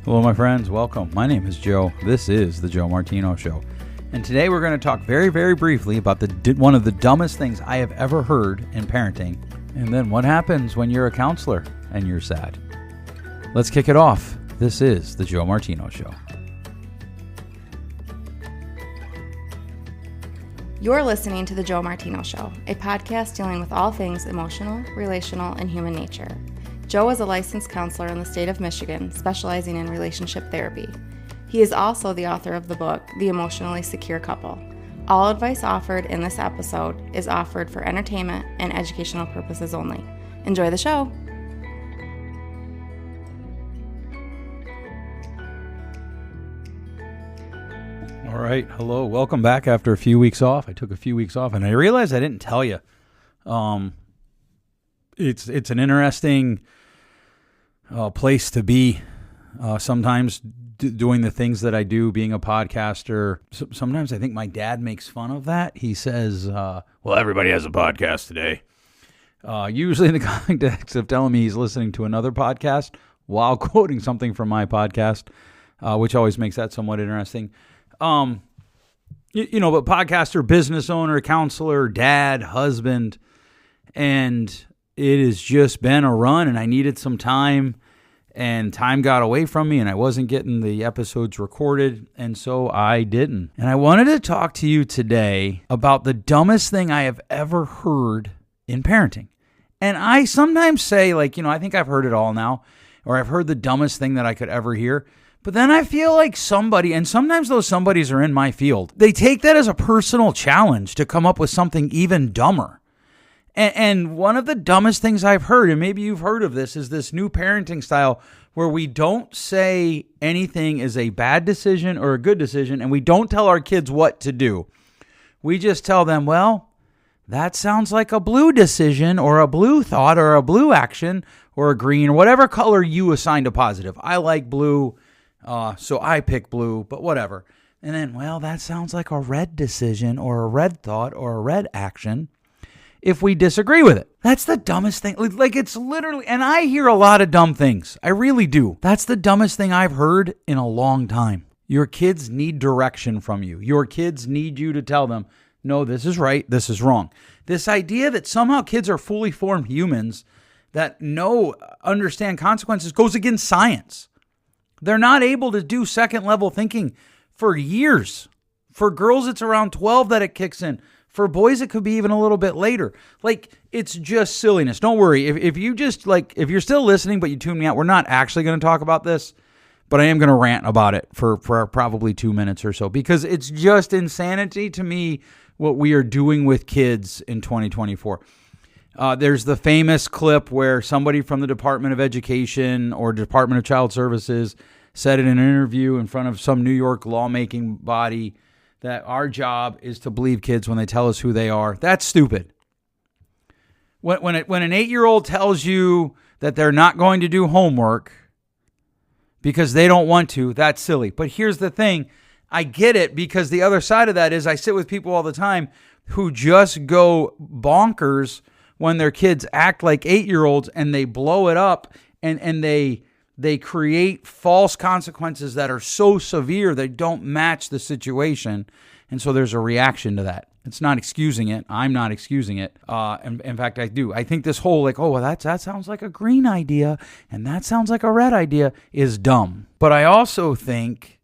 Hello, my friends. Welcome. My name is Joe. This is the Joe Martino Show. And today we're going to talk very, very briefly about one of the dumbest things I have ever heard in parenting, and then what happens when you're a counselor and you're sad. Let's kick it off. This is the Joe Martino Show. You're listening to the Joe Martino Show, a podcast dealing with all things emotional, relational, and human nature. Joe is a licensed counselor in the state of Michigan, specializing in relationship therapy. He is also the author of the book, The Emotionally Secure Couple. All advice offered in this episode is offered for entertainment and educational purposes only. Enjoy the show. All right. Hello. Welcome back after a few weeks off. I took a few weeks off, and I realized I didn't tell you. It's an interesting place to be. Sometimes doing the things that I do, being a podcaster. Sometimes I think my dad makes fun of that. He says, well, everybody has a podcast today. Usually in the context of telling me he's listening to another podcast while quoting something from my podcast, which always makes that somewhat interesting. But podcaster, business owner, counselor, dad, husband, and it has just been a run, and I needed some time, and time got away from me, and I wasn't getting the episodes recorded, and so I didn't. And I wanted to talk to you today about the dumbest thing I have ever heard in parenting. And I sometimes say, I think I've heard it all now, or I've heard the dumbest thing that I could ever hear. But then I feel like somebody, and sometimes those somebodies are in my field, they take that as a personal challenge to come up with something even dumber. And one of the dumbest things I've heard, and maybe you've heard of this, is this new parenting style where we don't say anything is a bad decision or a good decision, and we don't tell our kids what to do. We just tell them, well, that sounds like a blue decision or a blue thought or a blue action or a green or whatever color you assign to positive. I like blue, so I pick blue, but whatever. And then, well, that sounds like a red decision or a red thought or a red action if we disagree with it. That's the dumbest thing. It's literally, and I hear a lot of dumb things. I really do. That's the dumbest thing I've heard in a long time. Your kids need direction from you. Your kids need you to tell them, no, this is right, this is wrong. This idea that somehow kids are fully formed humans that understand consequences goes against science. They're not able to do second level thinking for years. For girls, it's around 12 that it kicks in. For boys, it could be even a little bit later. It's just silliness. Don't worry. If you're still listening, but you tune me out, we're not actually going to talk about this, but I am going to rant about it for probably 2 minutes or so, because it's just insanity to me what we are doing with kids in 2024. There's the famous clip where somebody from the Department of Education or Department of Child Services said in an interview in front of some New York lawmaking body that our job is to believe kids when they tell us who they are. That's stupid. When an 8-year-old tells you that they're not going to do homework because they don't want to, that's silly. But here's the thing. I get it, because the other side of that is I sit with people all the time who just go bonkers when their kids act like 8-year-olds and they blow it up and they create false consequences that are so severe they don't match the situation. And so there's a reaction to that. It's not excusing it. I'm not excusing it. In fact, I do. I think this whole that sounds like a green idea and that sounds like a red idea is dumb. But I also think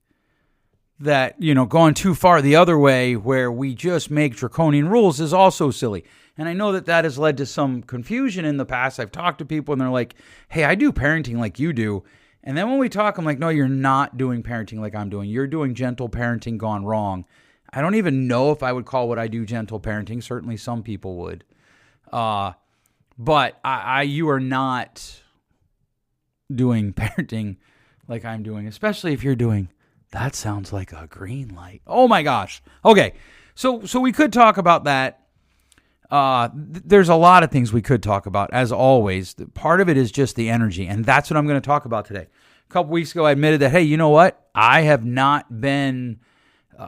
that, going too far the other way where we just make draconian rules is also silly. And I know that has led to some confusion in the past. I've talked to people and they're like, hey, I do parenting like you do. And then when we talk, I'm like, no, you're not doing parenting like I'm doing. You're doing gentle parenting gone wrong. I don't even know if I would call what I do gentle parenting. Certainly some people would. But you are not doing parenting like I'm doing, especially if you're doing, that sounds like a green light. Oh my gosh. Okay. So we could talk about that. There's a lot of things we could talk about, as always. Part of it is just the energy, and that's what I'm going to talk about today. A couple weeks ago, I admitted that, hey, you know what? I have not been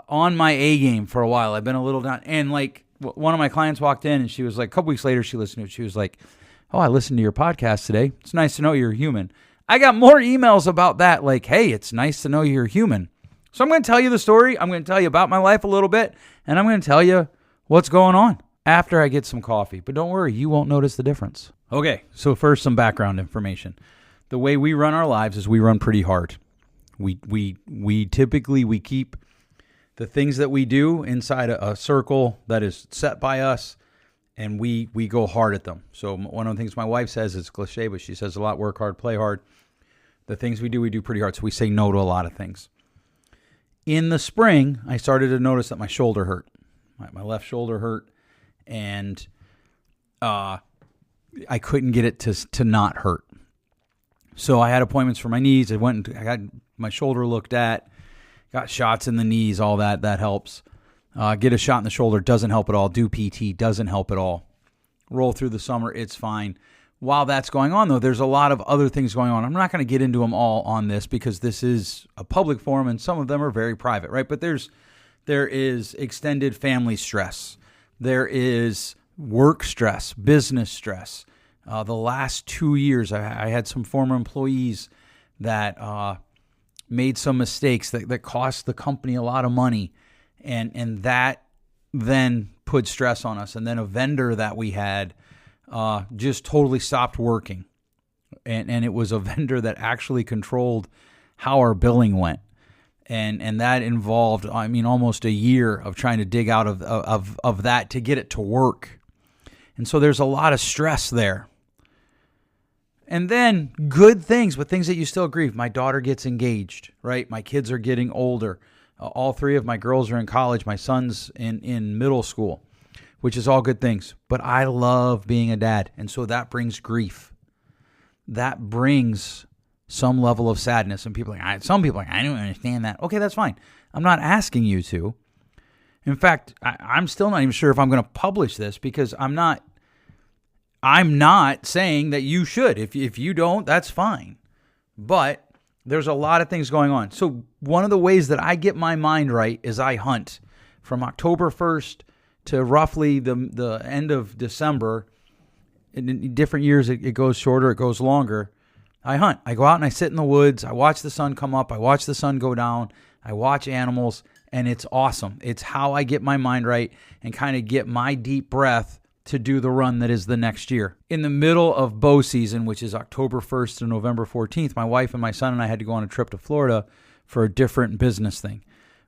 on my A game for a while. I've been a little down. And one of my clients walked in, and she was like, a couple weeks later, she listened to it. She was like, oh, I listened to your podcast today. It's nice to know you're a human. I got more emails about that, like, hey, it's nice to know you're human. So I'm going to tell you the story. I'm going to tell you about my life a little bit, and I'm going to tell you what's going on after I get some coffee. But don't worry, you won't notice the difference. Okay, so first, some background information. The way we run our lives is we run pretty hard. We typically keep the things that we do inside a circle that is set by us, and we go hard at them. So one of the things my wife says is cliche, but she says a lot, work hard, play hard. The things we do pretty hard. So we say no to a lot of things. In the spring, I started to notice that my shoulder hurt. My left shoulder hurt, and I couldn't get it to not hurt. So I had appointments for my knees. I got my shoulder looked at, got shots in the knees, all that. That helps. Get a shot in the shoulder, doesn't help at all. Do PT, doesn't help at all. Roll through the summer, it's fine. While that's going on, though, there's a lot of other things going on. I'm not going to get into them all on this because this is a public forum and some of them are very private, right? But there is extended family stress. There is work stress, business stress. The last 2 years, I had some former employees that made some mistakes that cost the company a lot of money. And that then put stress on us. And then a vendor that we had just totally stopped working. And it was a vendor that actually controlled how our billing went. And that involved, almost a year of trying to dig out of that to get it to work. And so there's a lot of stress there. And then good things, but things that you still grieve. My daughter gets engaged, right? My kids are getting older. All three of my girls are in college. My son's in middle school, which is all good things. But I love being a dad. And so that brings grief. That brings some level of sadness. And some people are like, I don't understand that. Okay, that's fine. I'm not asking you to. In fact, I'm still not even sure if I'm going to publish this because I'm not saying that you should. If you don't, that's fine. But there's a lot of things going on. So one of the ways that I get my mind right is I hunt from October 1st to roughly the end of December. In different years, it goes shorter, it goes longer. I hunt. I go out and I sit in the woods. I watch the sun come up. I watch the sun go down. I watch animals, and it's awesome. It's how I get my mind right and kind of get my deep breath to do the run that is the next year. In the middle of bow season, which is October 1st to November 14th, my wife and my son and I had to go on a trip to Florida for a different business thing.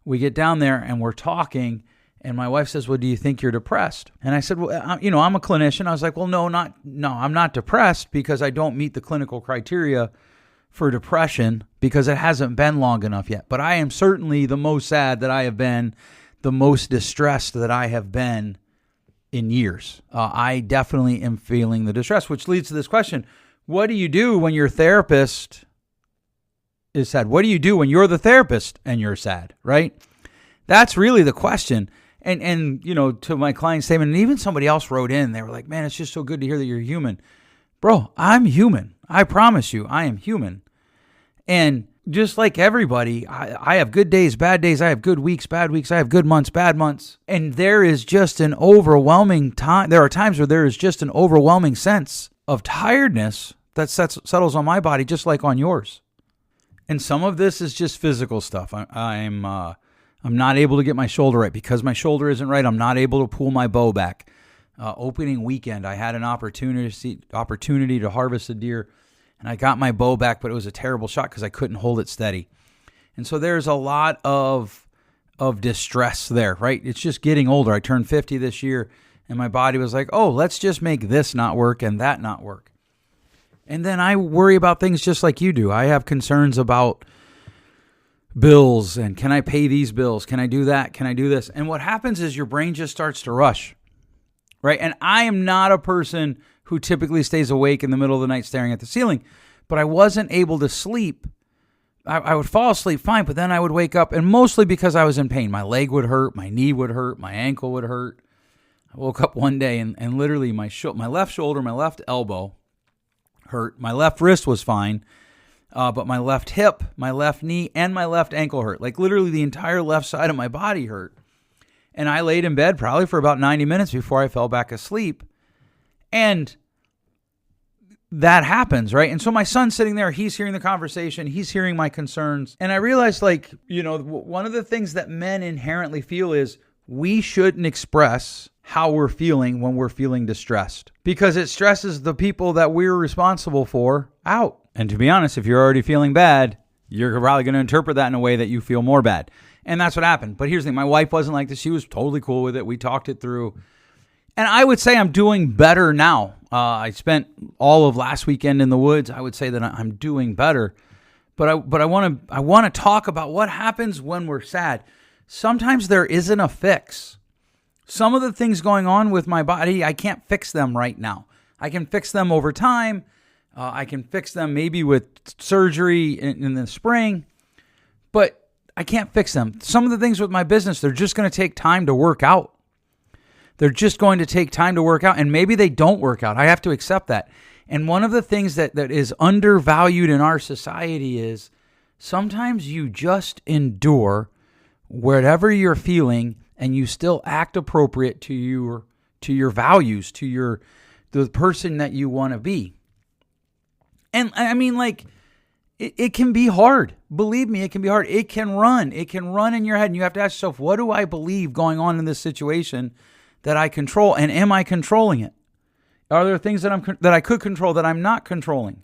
We get down there and we're talking, and my wife says, well, do you think you're depressed? And I said, well, I'm a clinician. I was like, well, no, I'm not depressed because I don't meet the clinical criteria for depression because it hasn't been long enough yet. But I am certainly the most sad that I have been, the most distressed that I have been in years. I definitely am feeling the distress, which leads to this question. What do you do when your therapist is sad? What do you do when you're the therapist and you're sad, right? That's really the question. And to my client statement, and even somebody else wrote in, they were like, man, it's just so good to hear that you're human. Bro, I'm human. I promise you, I am human. And just like everybody, I have good days, bad days. I have good weeks, bad weeks. I have good months, bad months. And there is just an overwhelming time. There are times where there is just an overwhelming sense of tiredness that settles on my body, just like on yours. And some of this is just physical stuff. I'm not able to get my shoulder right. Because my shoulder isn't right, I'm not able to pull my bow back. Opening weekend, I had an opportunity to harvest a deer, and I got my bow back, but it was a terrible shot because I couldn't hold it steady. And so there's a lot of distress there, right? It's just getting older. I turned 50 this year, and my body was like, oh, let's just make this not work and that not work. And then I worry about things just like you do. I have concerns about bills and can I pay these bills? Can I do that? Can I do this? And what happens is your brain just starts to rush, right? And I am not a person who typically stays awake in the middle of the night staring at the ceiling, but I wasn't able to sleep. I would fall asleep fine, but then I would wake up, and mostly because I was in pain. My leg would hurt, my knee would hurt, my ankle would hurt. I woke up one day and literally my left shoulder, my left elbow hurt. My left wrist was fine. But my left hip, my left knee, and my left ankle hurt. Like literally the entire left side of my body hurt. And I laid in bed probably for about 90 minutes before I fell back asleep. And that happens, right? And so my son's sitting there, he's hearing the conversation, he's hearing my concerns. And I realized, one of the things that men inherently feel is we shouldn't express how we're feeling when we're feeling distressed, because it stresses the people that we're responsible for out. And to be honest, if you're already feeling bad, you're probably going to interpret that in a way that you feel more bad. And that's what happened. But here's the thing. My wife wasn't like this. She was totally cool with it. We talked it through. And I would say I'm doing better now. I spent all of last weekend in the woods. I would say that I'm doing better. But I want to talk about what happens when we're sad. Sometimes there isn't a fix. Some of the things going on with my body, I can't fix them right now. I can fix them over time. I can fix them maybe with surgery in the spring. But I can't fix them. Some of the things with my business, they're just going to take time to work out. They're just going to take time to work out. And maybe they don't work out. I have to accept that. And one of the things that is undervalued in our society is sometimes you just endure whatever you're feeling and you still act appropriate to your values, to the person that you want to be. And I mean, it can be hard. Believe me, it can be hard. It can run in your head. And you have to ask yourself, what do I believe going on in this situation that I control? And am I controlling it? Are there things that I could control that I'm not controlling?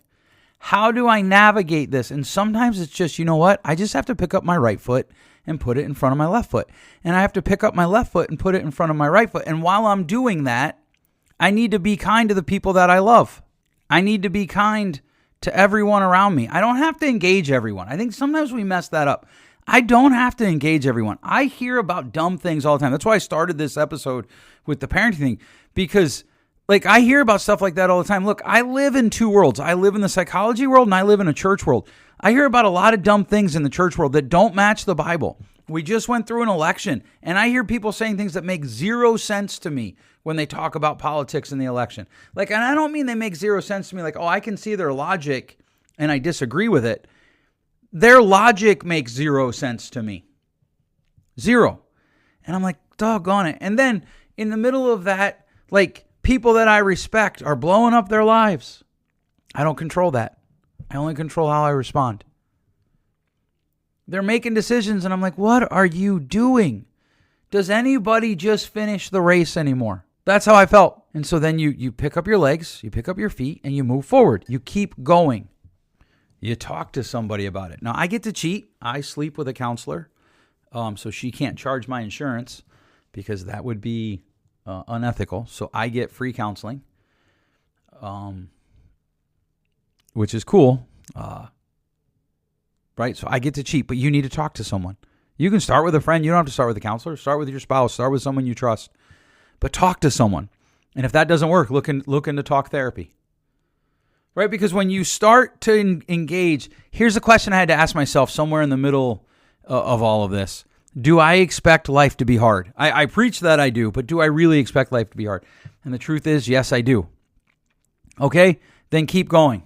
How do I navigate this? And sometimes it's just, you know what? I just have to pick up my right foot and put it in front of my left foot. And I have to pick up my left foot and put it in front of my right foot. And while I'm doing that, I need to be kind to the people that I love. I need to be kind to everyone around me. I don't have to engage everyone. I think sometimes we mess that up. I don't have to engage everyone. I hear about dumb things all the time. That's why I started this episode with the parenting thing, because I hear about stuff like that all the time. Look, I live in two worlds. I live in the psychology world and I live in a church world. I hear about a lot of dumb things in the church world that don't match the Bible. We just went through an election and I hear people saying things that make zero sense to me when they talk about politics in the election. And I don't mean they make zero sense to me. I can see their logic and I disagree with it. Their logic makes zero sense to me. Zero. And I'm like, doggone it. And then in the middle of that, people that I respect are blowing up their lives. I don't control that. I only control how I respond. They're making decisions and I'm like, what are you doing? Does anybody just finish the race anymore? That's how I felt. And so then you pick up your legs, you pick up your feet, and you move forward. You keep going. You talk to somebody about it. Now, I get to cheat. I sleep with a counselor, so she can't charge my insurance because that would be unethical. So I get free counseling, which is cool, right? So I get to cheat, but you need to talk to someone. You can start with a friend. You don't have to start with a counselor. Start with your spouse. Start with someone you trust. But talk to someone. And if that doesn't work, look into talk therapy. Right? Because when you start to engage, here's a question I had to ask myself somewhere in the middle of all of this. Do I expect life to be hard? I preach that I do, but do I really expect life to be hard? And the truth is, yes, I do. Okay? Then keep going.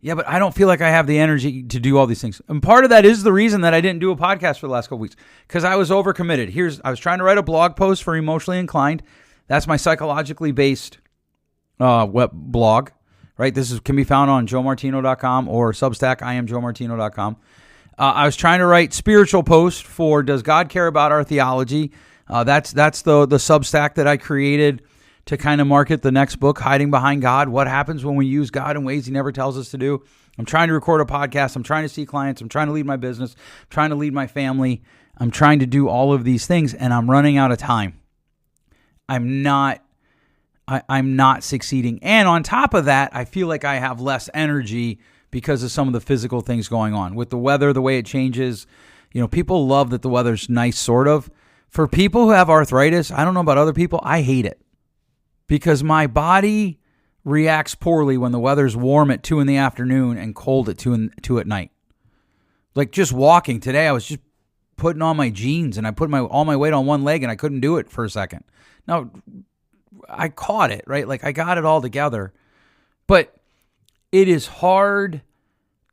Yeah, but I don't feel like I have the energy to do all these things. And part of that is the reason that I didn't do a podcast for the last couple weeks, because I was overcommitted. I was trying to write a blog post for Emotionally Inclined. That's my psychologically based web blog, right? This can be found on joemartino.com or Substack, IamJoeMartino.com. I was trying to write spiritual posts for Does God Care About Our Theology? That's the Substack that I created to kind of market the next book, Hiding Behind God. What happens when we use God in ways he never tells us to do? I'm trying to record a podcast. I'm trying to see clients. I'm trying to lead my business. I'm trying to lead my family. I'm trying to do all of these things, and I'm running out of time. I'm not succeeding. And on top of that, I feel like I have less energy because of some of the physical things going on. With the weather, the way it changes, people love that the weather's nice, sort of. For people who have arthritis, I don't know about other people, I hate it. Because my body reacts poorly when the weather's warm at 2 p.m. and cold at 2 at night. Just walking today, I was just putting on my jeans and I put all my weight on one leg and I couldn't do it for a second. Now, I caught it, right? I got it all together. But it is hard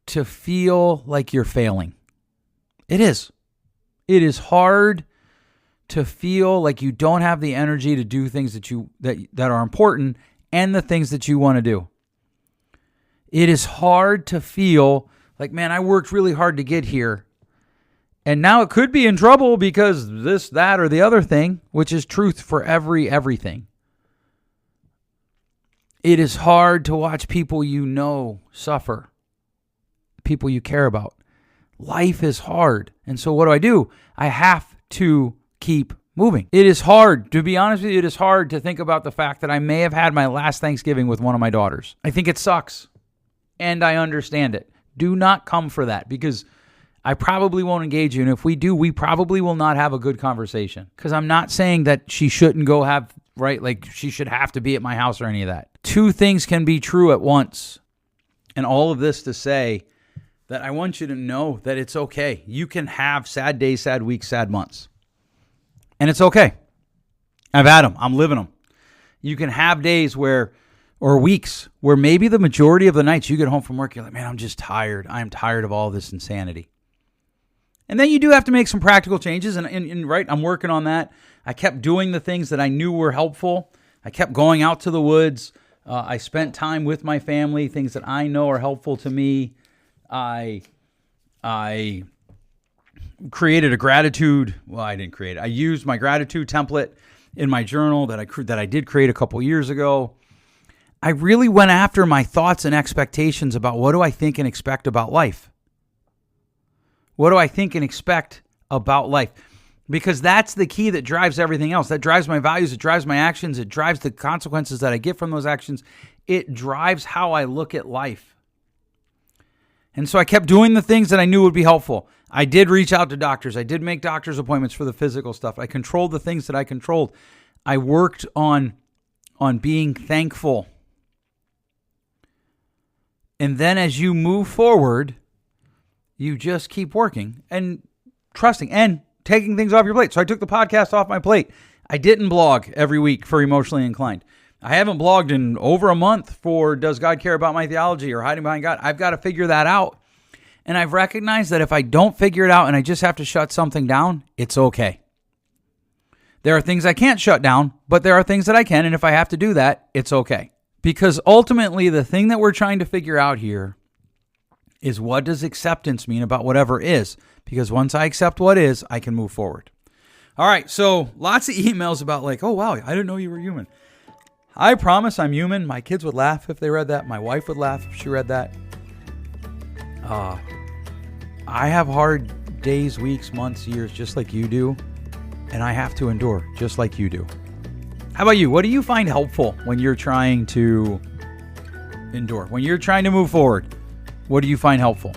to feel like you're failing. It is. It is hard to feel like you don't have the energy to do things that are important and the things that you want to do. It is hard to feel like, man, I worked really hard to get here. And now it could be in trouble because this, that, or the other thing, which is truth for everything. It is hard to watch people you know suffer, people you care about. Life is hard. And so what do? I have to keep moving. It is hard. To be honest with you, it is hard to think about the fact that I may have had my last Thanksgiving with one of my daughters. I think it sucks. And I understand it. Do not come for that because I probably won't engage you. And if we do, we probably will not have a good conversation. Because I'm not saying that she shouldn't go have, right? Like she should have to be at my house or any of that. Two things can be true at once. And all of this to say that I want you to know that it's okay. You can have sad days, sad weeks, sad months. And it's okay. I've had them. I'm living them. You can have days or weeks where maybe the majority of the nights you get home from work, you're like, man, I'm just tired. I am tired of all this insanity. And then you do have to make some practical changes. And right, I'm working on that. I kept doing the things that I knew were helpful. I kept going out to the woods. I spent time with my family, things that I know are helpful to me. I created a gratitude. Well, I didn't create it. I used my gratitude template in my journal that I did create a couple years ago. I really went after my thoughts and expectations about what do I think and expect about life. What do I think and expect about life? Because that's the key that drives everything else. That drives my values. It drives my actions. It drives the consequences that I get from those actions. It drives how I look at life. And so I kept doing the things that I knew would be helpful. I did reach out to doctors. I did make doctor's appointments for the physical stuff. I controlled the things that I controlled. I worked on being thankful. And then as you move forward, you just keep working and trusting and taking things off your plate. So I took the podcast off my plate. I didn't blog every week for Emotionally Inclined. I haven't blogged in over a month for Does God Care About My Theology or Hiding Behind God. I've got to figure that out. And I've recognized that if I don't figure it out and I just have to shut something down, it's okay. There are things I can't shut down, but there are things that I can. And if I have to do that, it's okay. Because ultimately, the thing that we're trying to figure out here is what does acceptance mean about whatever is? Because once I accept what is, I can move forward. All right, so lots of emails about like, oh, wow, I didn't know you were human. I promise I'm human. My kids would laugh if they read that. My wife would laugh if she read that. I have hard days, weeks, months, years, just like you do. And I have to endure just like you do. How about you? What do you find helpful when you're trying to endure? When you're trying to move forward, what do you find helpful?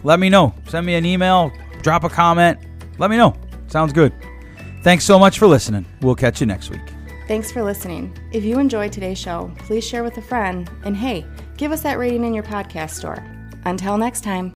Let me know. Send me an email, drop a comment. Let me know. Sounds good. Thanks so much for listening. We'll catch you next week. Thanks for listening. If you enjoyed today's show, please share with a friend. And hey, give us that rating in your podcast store. Until next time.